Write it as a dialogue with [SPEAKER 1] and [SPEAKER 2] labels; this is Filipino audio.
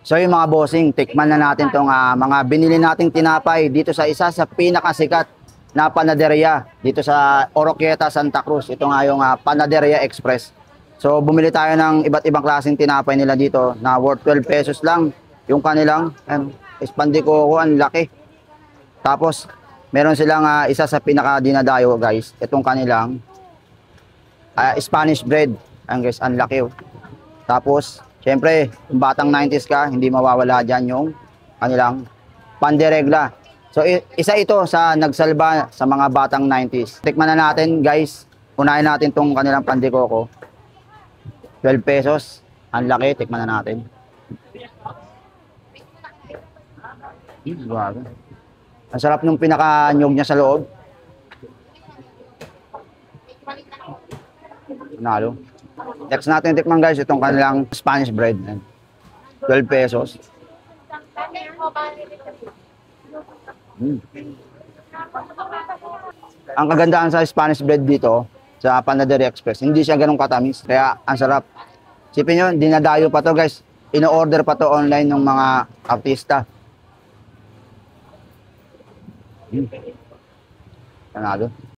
[SPEAKER 1] So yung mga bossing, tikman na natin tong mga binili nating tinapay dito sa isa sa pinakasikat na panaderia dito sa Oroquieta, Santa Cruz. Ito nga yung Panaderia Express. So bumili tayo ng iba't ibang klaseng tinapay nila dito na worth 12 pesos lang. Yung kanilang espandiko, ang laki. Tapos meron silang isa sa pinaka dinadayo guys, itong kanilang Spanish bread. Ang guys, ang laki. Tapos siyempre, kung batang 90s ka, hindi mawawala dyan yung kanilang panderegla. So, isa ito sa nagsalba sa mga batang 90s. Tikman na natin, guys. Unahin natin tong kanilang pandikoko. 12 pesos. Ang laki. Tikman na natin. Ang sarap nung pinaka-nyog niya sa loob. Nalo. Next natin tikman guys, itong kanilang Spanish bread. 12 pesos. Ang kagandahan sa Spanish bread dito, sa Panaderia Express, hindi siya ganun katamis. Kaya ang sarap. Sipin nyo, dinadayo pa to guys. Ino-order pa to online ng mga artista. Panalo.